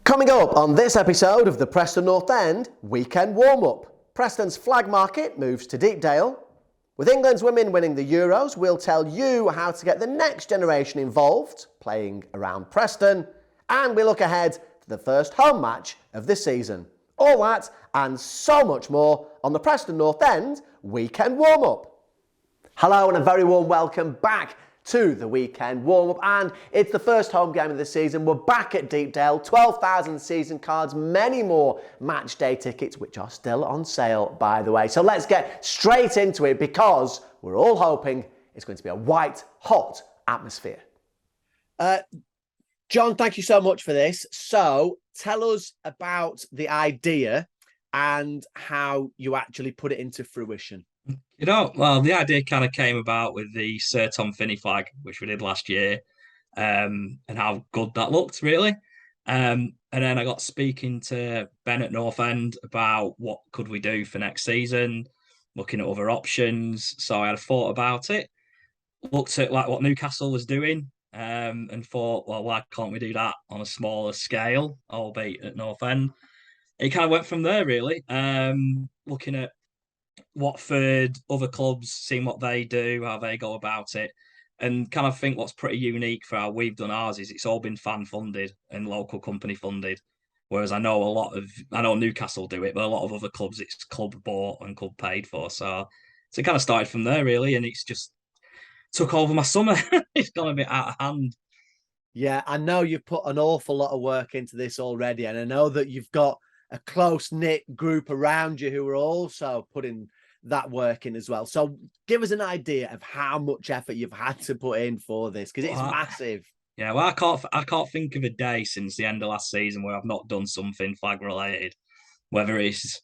Coming up on this episode of the Preston North End Weekend Warm-Up, Preston's flag market moves to Deepdale. With England's women winning the Euros, we'll tell you how to get the next generation involved, playing around Preston, and we look ahead to the first home match of the season. All that and so much more on the Preston North End Weekend Warm-Up. Hello and a very warm welcome back to the weekend warm-up, and it's the first home game of the season. We're back at Deepdale, 12,000 season cards, many more match day tickets, which are still on sale, by the way. So let's get straight into it because we're all hoping it's going to be a white hot atmosphere. John, thank you so much for this. So tell us about the idea and how you actually put it into fruition. Well, the idea kind of came about with the Sir Tom Finney flag, which we did last year, and how good that looked, really. And then I got speaking to Ben at North End about what could we do for next season, looking at other options. So I had a thought about it, looked at like what Newcastle was doing, and thought, well, why can't we do that on a smaller scale, albeit at North End? It kind of went from there, really. Looking at Watford, other clubs, seeing what they do, how they go about it, and kind of think what's pretty unique for how we've done ours is it's all been fan funded and local company funded. Whereas I know Newcastle do it, but a lot of other clubs it's club bought and club paid for. So it kind of started from there really, and it's just took over my summer. It's gone a bit out of hand. Yeah, I know you've put an awful lot of work into this already, and I know that you've got a close-knit group around you who are also putting that work in as well. So give us an idea of how much effort you've had to put in for this, because it's massive. Yeah, well, I can't think of a day since the end of last season where I've not done something flag related, whether it's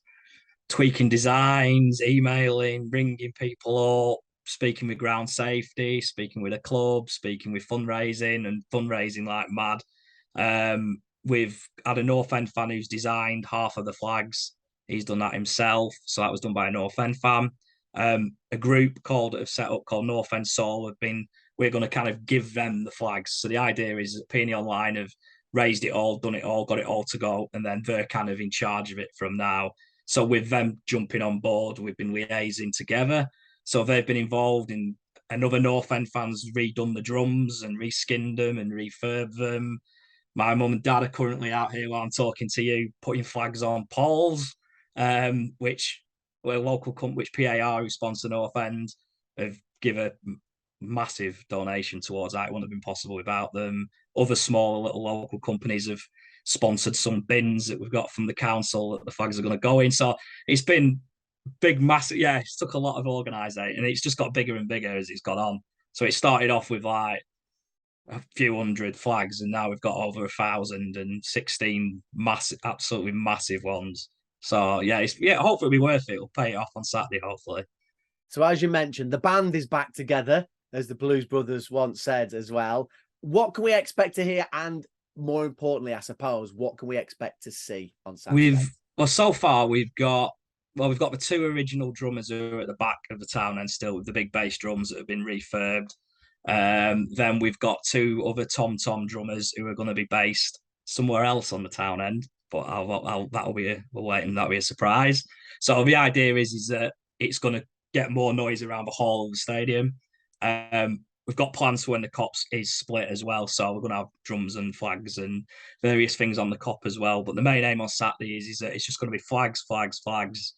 tweaking designs, emailing, ringing people up, speaking with ground safety, speaking with a club, speaking with fundraising and fundraising like mad. We've had a North End fan who's designed half of the flags. He's done that himself. So that was done by a North End fan. A group have set up called North End Soul we're going to kind of give them the flags. So the idea is that Peony Online have raised it all, done it all, got it all to go, and then they're kind of in charge of it from now. So with them jumping on board, we've been liaising together. So they've been involved in another North End fans redone the drums and reskinned them and refurbed them. My mum and dad are currently out here while I'm talking to you, putting flags on poles, which we're a local company, which PAR, who sponsor North End, have given a massive donation towards that. It wouldn't have been possible without them. Other smaller little local companies have sponsored some bins that we've got from the council that the flags are going to go in. So it's been big, massive. Yeah, it's took a lot of organising, and it's just got bigger and bigger as it's gone on. So it started off with like a few hundred flags, and now we've got over 1,016 massive, absolutely massive ones. So hopefully it'll be worth it. It'll pay it off on Saturday, hopefully. So as you mentioned, the band is back together, as the Blues Brothers once said as well. What can we expect to hear? And more importantly, I suppose, what can we expect to see on Saturday? So far we've got the two original drummers who are at the back of the town and still with the big bass drums that have been refurbed. Then we've got two other tom-tom drummers who are going to be based somewhere else on the town end, but that'll be a surprise. So the idea is that it's going to get more noise around the hall of the stadium. We've got plans for when the cops is split as well, so we're going to have drums and flags and various things on the cop as well. But the main aim on Saturday is that it's just going to be flags, flags, flags,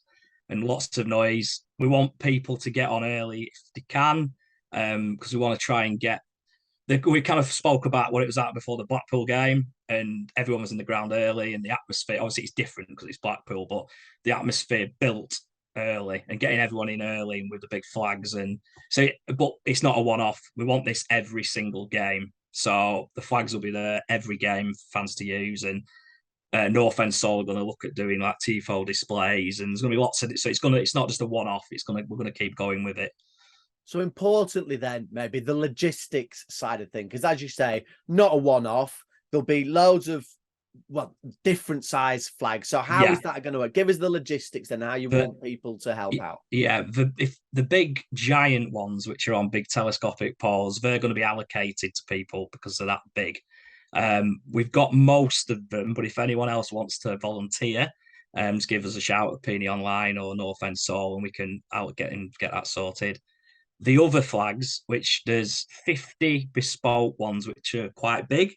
and lots of noise. We want people to get on early if they can, because we want to try and get. We kind of spoke about what it was like before the Blackpool game, and everyone was in the ground early, and the atmosphere. Obviously, it's different because it's Blackpool, but the atmosphere built early and getting everyone in early and with the big flags but it's not a one-off. We want this every single game, so the flags will be there every game for fans to use. And North End Soul are going to look at doing like tifo displays, and there's going to be lots of it. So it's not just a one-off. We're going to keep going with it. So importantly, then maybe the logistics side of things, because as you say, not a one-off. There'll be loads of different size flags. So how is that going to work? Give us the logistics and how you want people to help out. Yeah, if the big giant ones, which are on big telescopic poles, they're going to be allocated to people because they're that big. We've got most of them, but if anyone else wants to volunteer, just give us a shout at Peony Online or North End Soul, and we can get that sorted. The other flags, which there's 50 bespoke ones, which are quite big,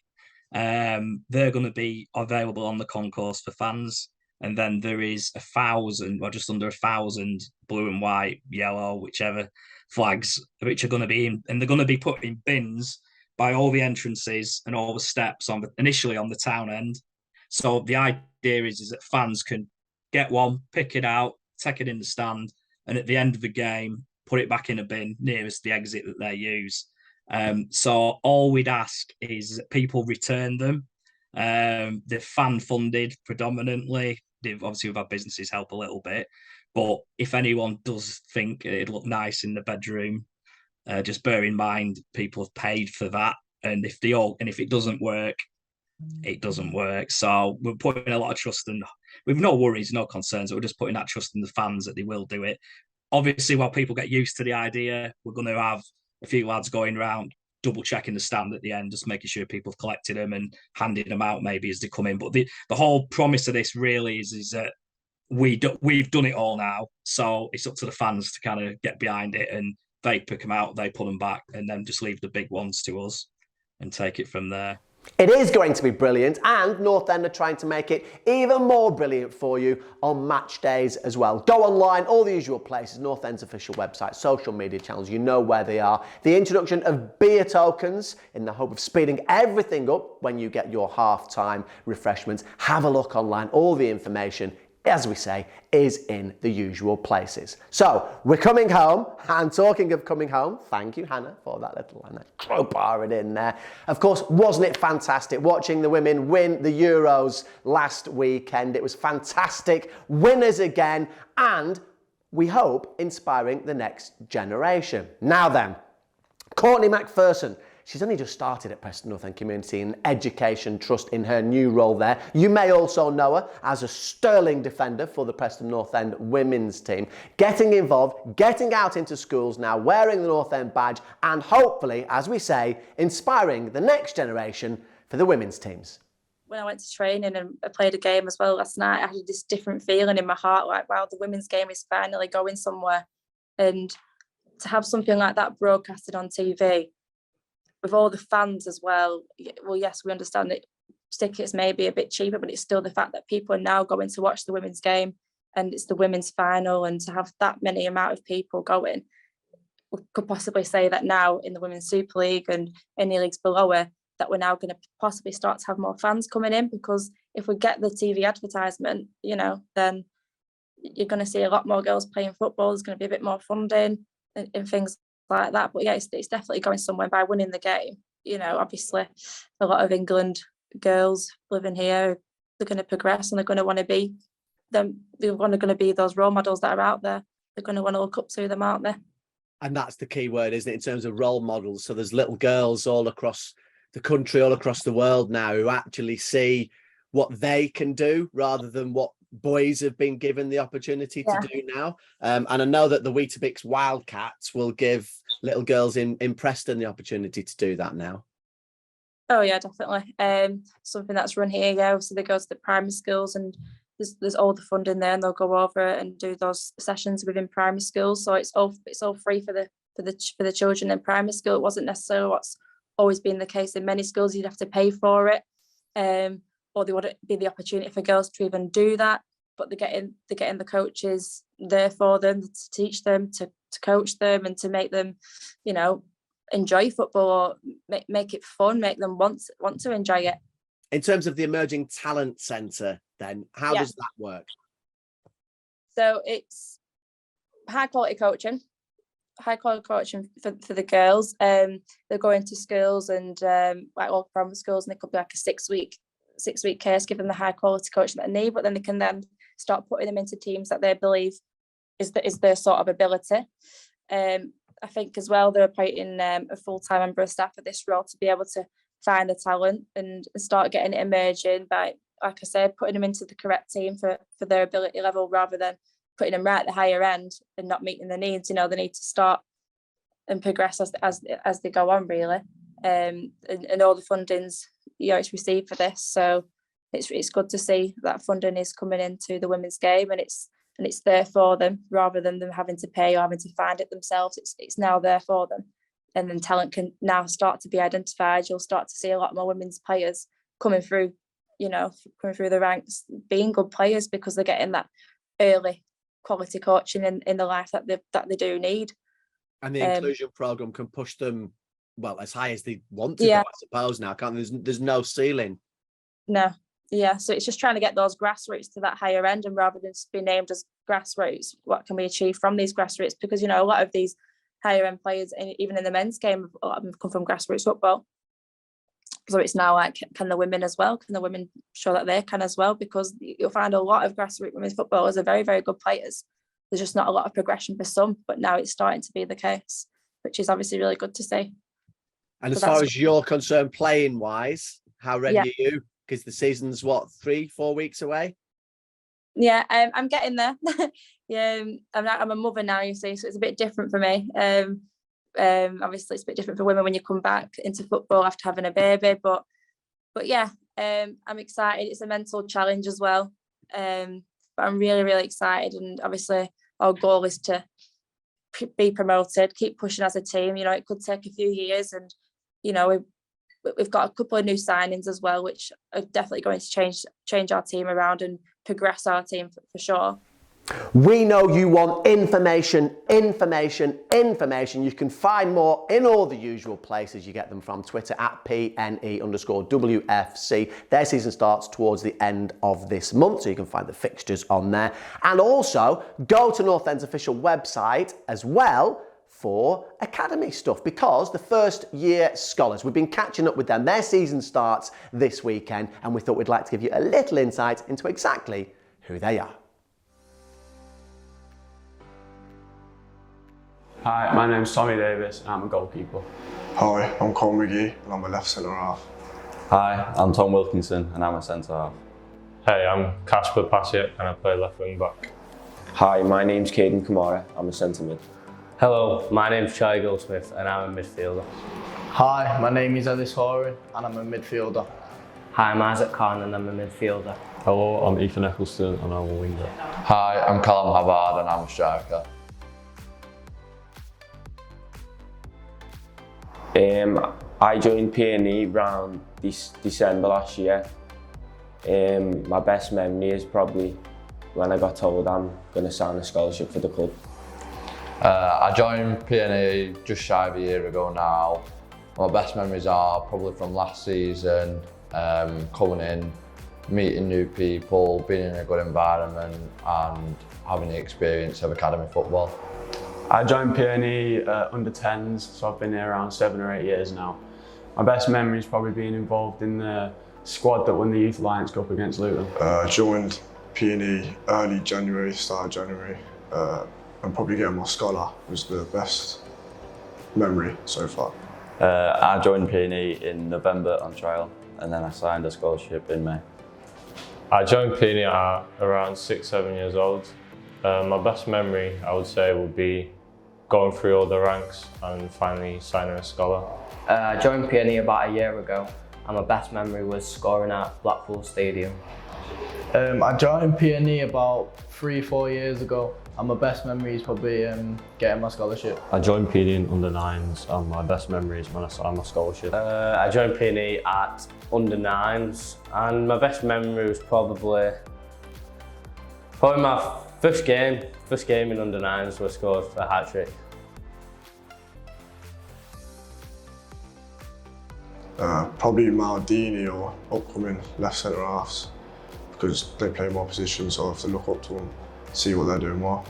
they're going to be available on the concourse for fans. And then there is 1,000, or just under 1,000, blue and white, yellow, whichever flags, which are going to be in, and they're going to be put in bins by all the entrances and all the steps initially on the town end. So the idea is that fans can get one, pick it out, take it in the stand, and at the end of the game, put it back in a bin nearest the exit that they use. So all we'd ask is that people return them. They're fan funded predominantly. Obviously, we've had businesses help a little bit, but if anyone does think it'd look nice in the bedroom, just bear in mind people have paid for that, and if it doesn't work, it doesn't work. So we're putting a lot of trust in. We've no worries, no concerns. We're just putting that trust in the fans that they will do it. Obviously, while people get used to the idea, we're going to have a few lads going around double checking the stand at the end, just making sure people have collected them and handing them out maybe as they come in. But the whole promise of this really is that we've done it all now, so it's up to the fans to kind of get behind it, and they pick them out, they put them back, and then just leave the big ones to us and take it from there. It is going to be brilliant, and North End are trying to make it even more brilliant for you on match days as well. Go online, all the usual places, North End's official website, social media channels, you know where they are. The introduction of beer tokens in the hope of speeding everything up when you get your half-time refreshments. Have a look online, all the information, as we say, is in the usual places. So we're coming home, and talking of coming home, thank you, Hannah, for that little crowbar it in there. Of course, wasn't it fantastic watching the women win the Euros last weekend? It was fantastic, winners again, and we hope inspiring the next generation. Now then, Courtney McPherson. She's only just started at Preston North End Community and Education Trust in her new role there. You may also know her as a sterling defender for the Preston North End women's team. Getting involved, getting out into schools now, wearing the North End badge, and hopefully, as we say, inspiring the next generation for the women's teams. When I went to training and I played a game as well last night, I had this different feeling in my heart, like, wow, the women's game is finally going somewhere. And to have something like that broadcasted on TV, with all the fans as well, yes, we understand that tickets may be a bit cheaper, but it's still the fact that people are now going to watch the women's game, and it's the women's final, and to have that many amount of people going, we could possibly say that now in the Women's Super League and any leagues below it, that we're now going to possibly start to have more fans coming in, because if we get the TV advertisement, then you're going to see a lot more girls playing football. There's going to be a bit more funding and things like that. But yeah, it's definitely going somewhere by winning the game. Obviously a lot of England girls living here, they're going to progress, and they're going to want to be them. They're going to be those role models that are out there. They're going to want to look up to them, aren't they? And that's the key word, isn't it, in terms of role models? So there's little girls all across the country, all across the world now, who actually see what they can do rather than what boys have been given the opportunity to do now. And I know that the Weetabix Wildcats will give little girls in Preston the opportunity to do that now. Oh yeah, definitely. Something that's run here, so they go to the primary schools, and there's all the funding there, and they'll go over and do those sessions within primary schools. So it's all free for the children in primary school. It wasn't necessarily what's always been the case in many schools. You'd have to pay for it. Or there wouldn't be the opportunity for girls to even do that, but they're getting the coaches there for them to teach them, to coach them, and to make them, enjoy football, or make it fun, make them want to enjoy it. In terms of the Emerging Talent Centre, then how does that work? So it's high quality coaching for the girls. They're going to schools and like all primary schools, and it could be like a six-week course, give them the high quality coaching that they need, but then they can then start putting them into teams that they believe is their sort of ability. I think as well they're appointing a full-time member of staff for this role to be able to find the talent and start getting it emerging by, like I said, putting them into the correct team for their ability level, rather than putting them right at the higher end and not meeting the needs. They need to start and progress as they go on, really. And all the funding's it's received for this. So it's good to see that funding is coming into the women's game, and it's there for them rather than them having to pay or having to find it themselves. It's now there for them, and then talent can now start to be identified. You'll start to see a lot more women's players coming through the ranks, being good players because they're getting that early quality coaching in the life that they do need. And the inclusion program can push them as high as they want to go, I suppose. Now, can't there's no ceiling. No, yeah. So it's just trying to get those grassroots to that higher end, and rather than just be named as grassroots, what can we achieve from these grassroots? Because a lot of these higher end players, even in the men's game, a lot of them come from grassroots football. So it's now like, can the women as well? Can the women show that they can as well? Because you'll find a lot of grassroots women's footballers are very, very good players. There's just not a lot of progression for some, but now it's starting to be the case, which is obviously really good to see. And as far as you're concerned, playing wise, how ready are you? Because the season's 3-4 weeks away. Yeah, I'm getting there. I'm a mother now, you see, so it's a bit different for me. Obviously it's a bit different for women when you come back into football after having a baby, but yeah, I'm excited. It's a mental challenge as well, but I'm really, really excited, and obviously our goal is to be promoted, keep pushing as a team. It could take a few years, and we've got a couple of new signings as well, which are definitely going to change our team around and progress our team for sure. We know you want information. You can find more in all the usual places you get them from. Twitter at PNE_WFC. Their season starts towards the end of this month, so you can find the fixtures on there. And also, go to North End's official website as well for academy stuff, because the first year scholars, we've been catching up with them. Their season starts this weekend, and we thought we'd like to give you a little insight into exactly who they are. Hi, my name's Tommy Davis and I'm a goalkeeper. Hi, I'm Cole McGee and I'm a left centre half. Hi, I'm Tom Wilkinson and I'm a centre half. Hey, I'm Kasper Pasiak and I play left wing back. Hi, my name's Caden Kamara, I'm a centre mid. Hello, my name's Charlie Goldsmith and I'm a midfielder. Hi, my name is Ellis Horan and I'm a midfielder. Hi, I'm Isaac Khan and I'm a midfielder. Hello, I'm Ethan Eccleston and I'm a winger. Hi, I'm Callum Havard and I'm a striker. I joined PNE around December last year. My best memory is probably when I got told I'm going to sign a scholarship for the club. I joined PNE just shy of a year ago now. My best memories are probably from last season, coming in, meeting new people, being in a good environment and having the experience of academy football. I joined PNE under 10s, so I've been here around 7 or 8 years now. My best memory is probably being involved in the squad that won the Youth Alliance Cup against Luton. I joined PNE early January, start of January, and probably getting my scholar was the best memory so far. I joined PNE in November on trial and then I signed a scholarship in May. I joined PNE at around 6-7 years old. My best memory, I would say, would be going through all the ranks and finally signing a scholar. I joined PNE about a year ago and my best memory was scoring at Blackpool Stadium. I joined PNE about 3-4 years ago and my best memory is probably getting my scholarship. I joined PNE under 9s and my best memory is when I signed my scholarship. I joined PNE at under 9s and my best memory was probably my first game in under 9s where I scored a hat-trick. Probably Maldini or upcoming left centre halves, because they play more positions, so I have to look up to them, see what they're doing more.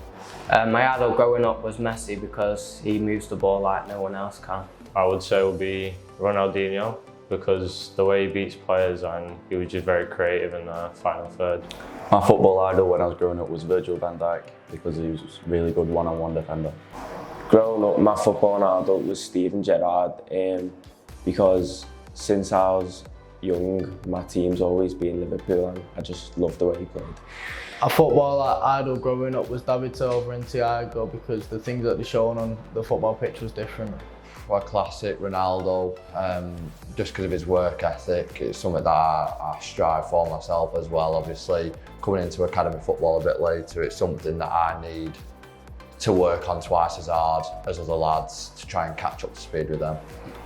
My idol growing up was Messi because he moves the ball like no one else can. I would say it would be Ronaldinho because the way he beats players and he was just very creative in the final third. My football idol when I was growing up was Virgil van Dijk because he was a really good one-on-one defender. Growing up, my football idol was Steven Gerrard because since I was young, my team's always been Liverpool and I just loved the way he played. A football idol growing up was David Silva and Thiago because the things that they showed on the football pitch was different. FIFA Classic Ronaldo, just because of his work ethic. It's something that I strive for myself as well. Obviously, coming into academy football a bit later, it's something that I need to work on twice as hard as other lads to try and catch up to speed with them.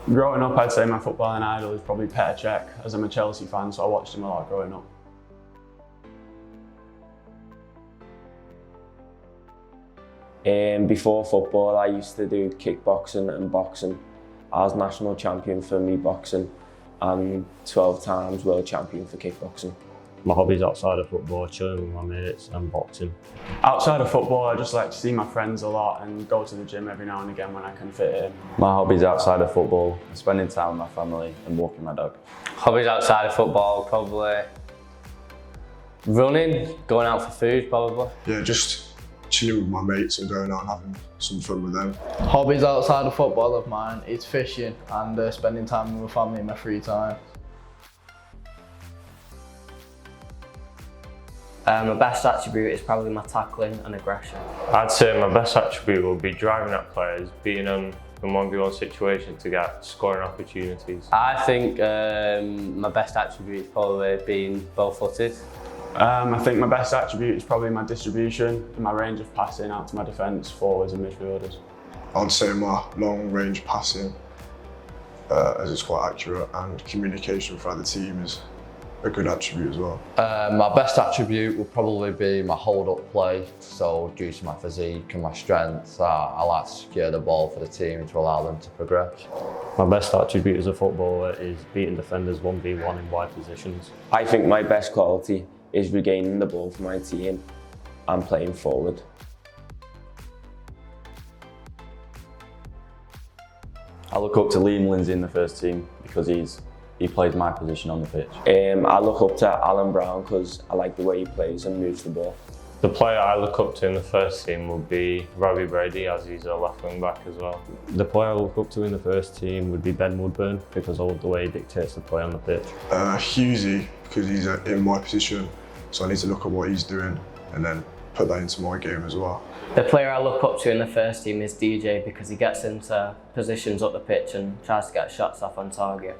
Growing up, I'd say my footballing idol is probably Petr Cech, as I'm a Chelsea fan, so I watched him a lot growing up. Before football, I used to do kickboxing and boxing. I was national champion for me boxing and 12 times world champion for kickboxing. My hobbies outside of football, chilling with my mates and boxing. Outside of football, I just like to see my friends a lot and go to the gym every now and again when I can fit it in. My hobbies outside of football, spending time with my family and walking my dog. Hobbies outside of football, probably running, going out for food probably. Yeah, just chilling with my mates and going out and having some fun with them. Hobbies outside of football of mine, it's fishing and spending time with my family in my free time. My best attribute is probably my tackling and aggression. I'd say my best attribute will be driving at players, beating them in 1v1 situation to get scoring opportunities. I think my best attribute is probably being bow-footed. I think my best attribute is probably my distribution and my range of passing out to my defence, forwards and midfielders. I'd say my long range passing, as it's quite accurate, and communication throughout the team is a good attribute as well. My best attribute will probably be my hold-up play. So due to my physique and my strength, I like to secure the ball for the team to allow them to progress. My best attribute as a footballer is beating defenders 1v1 in wide positions. I think my best quality is regaining the ball for my team and playing forward. I look up to Liam Lindsay in the first team because he plays my position on the pitch. I look up to Alan Brown because I like the way he plays and moves the ball. The player I look up to in the first team would be Robbie Brady, as he's a left wing back as well. The player I look up to in the first team would be Ben Woodburn because I love the way he dictates the play on the pitch. Hughesy, because he's in my position, so I need to look at what he's doing and then put that into my game as well. The player I look up to in the first team is DJ because he gets into positions up the pitch and tries to get shots off on target.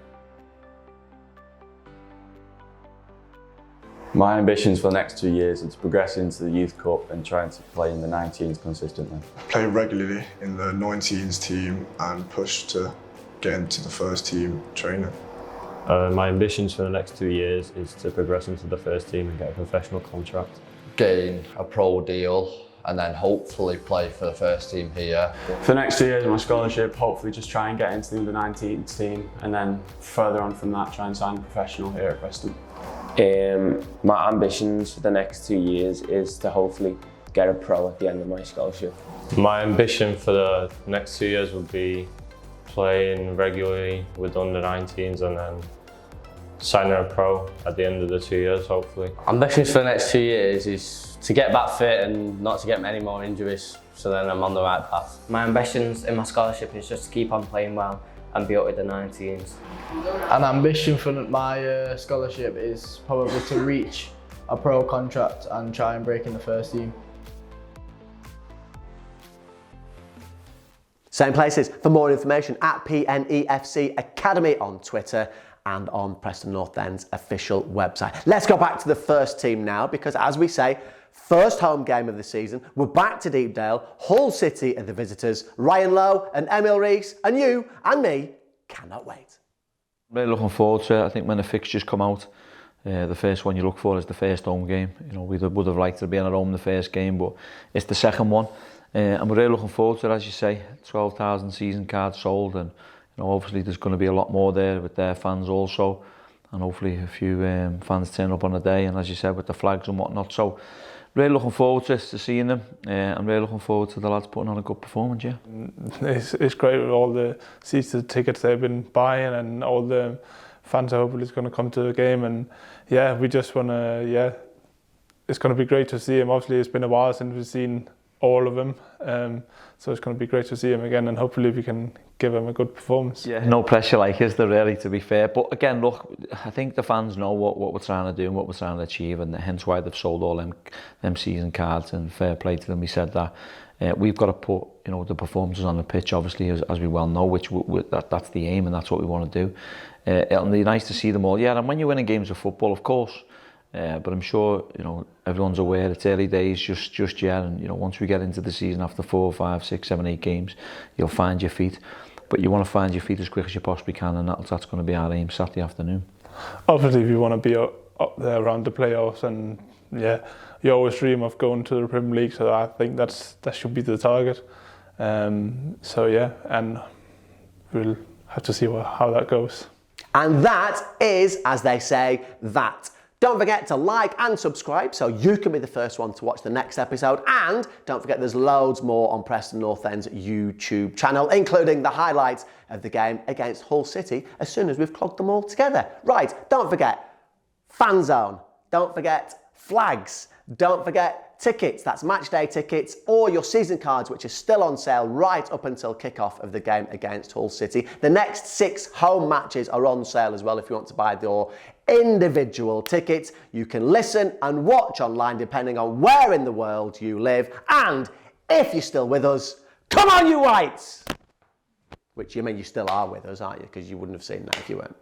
My ambitions for the next 2 years are to progress into the Youth Cup and trying to play in the 19s consistently. Play regularly in the 19s team and push to get into the first team training. My ambitions for the next 2 years is to progress into the first team and get a professional contract. Gain a pro deal and then hopefully play for the first team here. For the next 2 years of my scholarship, hopefully just try and get into the under-19s team and then further on from that try and sign professional here at Preston. My ambitions for the next 2 years is to hopefully get a pro at the end of my scholarship. My ambition for the next 2 years would be playing regularly with under-19s and then signing a pro at the end of the 2 years, hopefully. Ambitions for the next 2 years is to get back fit and not to get many more injuries, so then I'm on the right path. My ambitions in my scholarship is just to keep on playing well and be up with the 19s. An ambition for my scholarship is probably to reach a pro contract and try and break in the first team. Same places for more information at PNEFC Academy on Twitter and on Preston North End's official website. Let's go back to the first team now because, as we say, first home game of the season, we're back to Deepdale, Hull City are the visitors, Ryan Lowe and Emil Rees, and you and me cannot wait. Really looking forward to it. I think when the fixtures come out, the first one you look for is the first home game. You know, we would have liked to be at home the first game, but it's the second one. And we're really looking forward to it, as you say. 12,000 season cards sold, and you know, obviously there's going to be a lot more there with their fans also, and hopefully a few fans turn up on the day, and as you said, with the flags and whatnot. So really looking forward to seeing them. I'm really looking forward to the lads putting on a good performance, yeah. It's great with all the season tickets they've been buying and all the fans are hopefully going to come to the game, and yeah, we just want to, it's going to be great to see them. Obviously it's been a while since we've seen all of them. So it's going to be great to see him again, and hopefully we can give him a good performance. Yeah, no pressure like is there really, to be fair. But again, look, I think the fans know what we're trying to do and what we're trying to achieve, and hence why they've sold all them season cards, and fair play to them. We said that. We've got to put, you know, the performances on the pitch, obviously, as we well know, which that's the aim, and that's what we want to do. It'll be nice to see them all. Yeah, and when you're winning games of football, of course, but I'm sure, you know, everyone's aware it's early days just yet, and you know, once we get into the season after 4, 5, 6, 7, 8 games, you'll find your feet. But you want to find your feet as quick as you possibly can, and that's going to be our aim Saturday afternoon. Obviously, we want to be up there around the playoffs, and yeah, you always dream of going to the Premier League, so I think that should be the target. So yeah, and we'll have to see how that goes. And that is, as they say, that. Don't forget to like and subscribe so you can be the first one to watch the next episode. And don't forget there's loads more on Preston North End's YouTube channel, including the highlights of the game against Hull City as soon as we've clogged them all together. Right, don't forget Fan Zone. Don't forget flags. Don't forget tickets. That's match day tickets or your season cards, which are still on sale right up until kickoff of the game against Hull City. The next 6 home matches are on sale as well if you want to buy your individual tickets. You can listen and watch online depending on where in the world you live. And if you're still with us, come on you Whites! Which you mean you still are with us, aren't you? Because you wouldn't have seen that if you weren't.